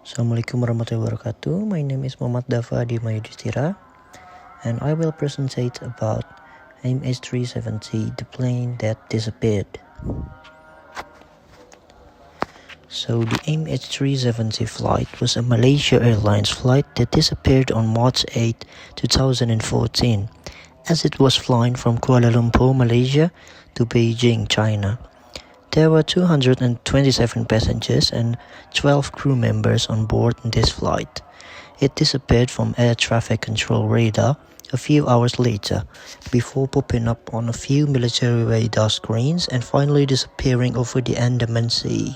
Assalamualaikum warahmatullahi wabarakatuh. My name is Daffa, Adhima Yudistira, and I will presentate about MH370, the plane that disappeared. So the MH370 flight was a Malaysia Airlines flight that disappeared on March 8, 2014, as it was flying from Kuala Lumpur, Malaysia to Beijing, China. There were 227 passengers and 12 crew members on board in this flight. It disappeared from air traffic control radar a few hours later, before popping up on a few military radar screens and finally disappearing over the Andaman Sea.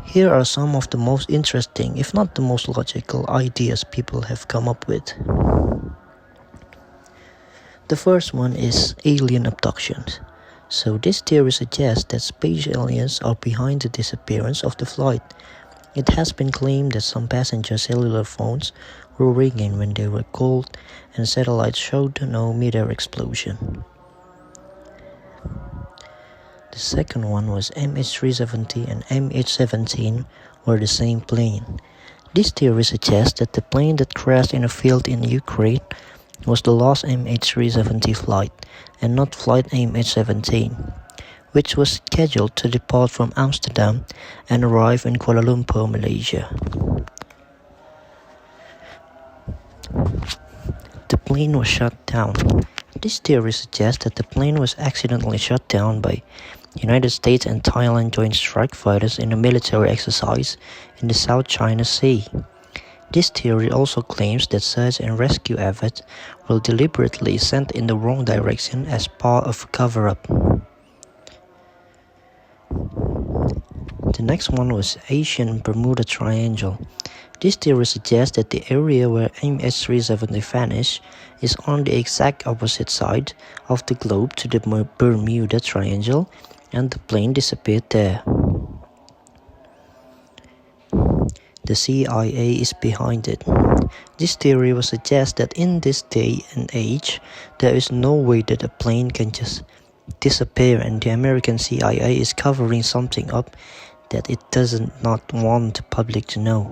Here are some of the most interesting, if not the most logical, ideas people have come up with. The first one is alien abductions. So this theory suggests that space aliens are behind the disappearance of the flight. It has been claimed that some passenger cellular phones were ringing when they were called, and satellites showed no mid-air explosion. The second one was MH370 and MH17 were the same plane. This theory suggests that the plane that crashed in a field in Ukraine was the last MH370 flight, and not flight MH17, which was scheduled to depart from Amsterdam and arrive in Kuala Lumpur, Malaysia. The plane was shot down. This theory suggests that the plane was accidentally shot down by United States and Thailand Joint Strike Fighters in a military exercise in the South China Sea. This theory also claims that search and rescue efforts were deliberately sent in the wrong direction as part of a cover-up. The next one was Asian Bermuda Triangle. This theory suggests that the area where MH370 vanished is on the exact opposite side of the globe to the Bermuda Triangle, and the plane disappeared there. The CIA is behind it. This theory will suggest that in this day and age, there is no way that a plane can just disappear, and the American CIA is covering something up that it does not want the public to know.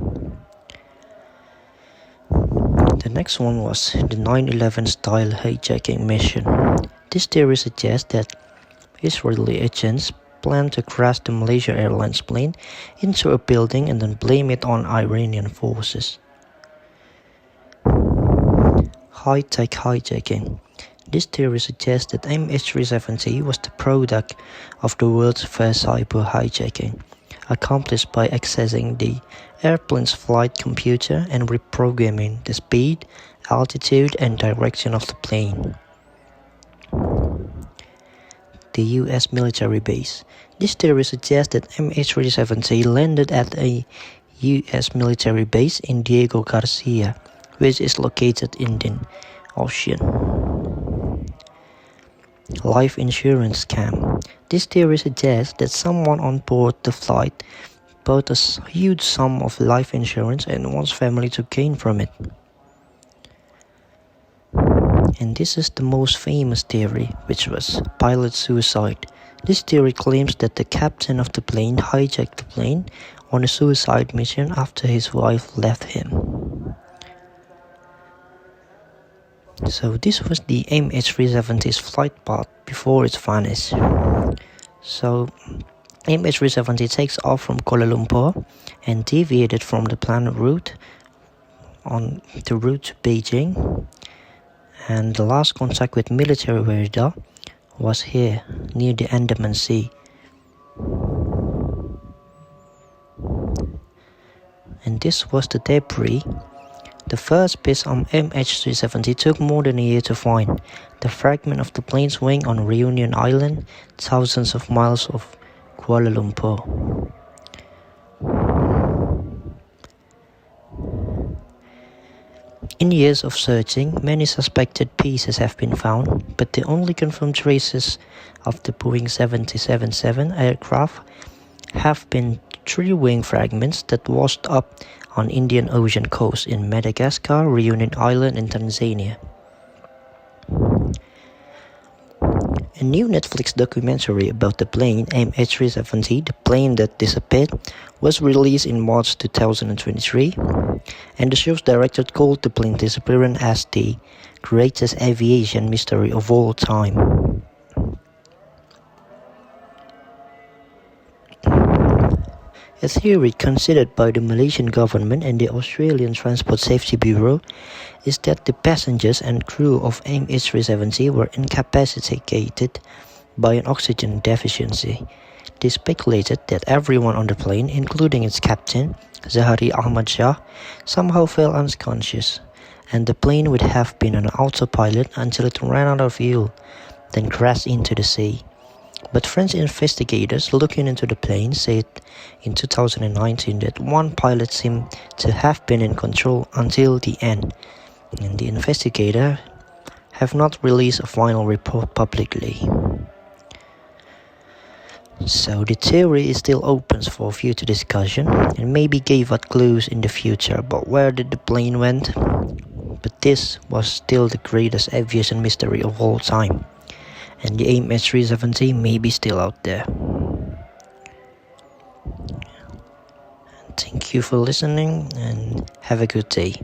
The next one was the 9/11 style hijacking mission. This theory suggests that Israeli agents planned to crash the Malaysia Airlines plane into a building and then blame it on Iranian forces. High-tech hijacking. This theory suggests that MH370 was the product of the world's first cyber hijacking, accomplished by accessing the airplane's flight computer and reprogramming the speed, altitude, and direction of the plane. The US military base. This theory suggests that MH370 landed at a US military base in Diego Garcia, which is located in the ocean. Life insurance scam. This theory suggests that someone on board the flight bought a huge sum of life insurance and wants family to gain from it. And this is the most famous theory, which was pilot suicide. This theory claims that the captain of the plane hijacked the plane on a suicide mission after his wife left him. So this was the MH370's flight path before it vanished. So MH370 takes off from Kuala Lumpur and deviated from the planned route on the route to Beijing. And the last contact with military radar was here, near the Andaman Sea. And this was the debris. The first piece on MH370 took more than a year to find. The fragment of the plane's wing on Reunion Island, thousands of miles off Kuala Lumpur. In years of searching, many suspected pieces have been found, but the only confirmed traces of the Boeing 777 aircraft have been 3 wing fragments that washed up on Indian Ocean coast in Madagascar, Reunion Island, and Tanzania. A new Netflix documentary about the plane MH370, the plane that disappeared, was released in March 2023, and the show's director called the plane disappearance as the greatest aviation mystery of all time. A theory considered by the Malaysian government and the Australian Transport Safety Bureau is that the passengers and crew of MH370 were incapacitated by an oxygen deficiency. They speculated that everyone on the plane, including its captain, Zahari Ahmad Shah, somehow fell unconscious, and the plane would have been on autopilot until it ran out of fuel, then crashed into the sea. But French investigators looking into the plane said in 2019 that one pilot seemed to have been in control until the end, and the investigators have not released a final report publicly. So the theory is still open for future discussion and maybe gave us clues in the future about where did the plane went. But this was still the greatest aviation mystery of all time, and the MH370 may be still out there. Thank you for listening and have a good day.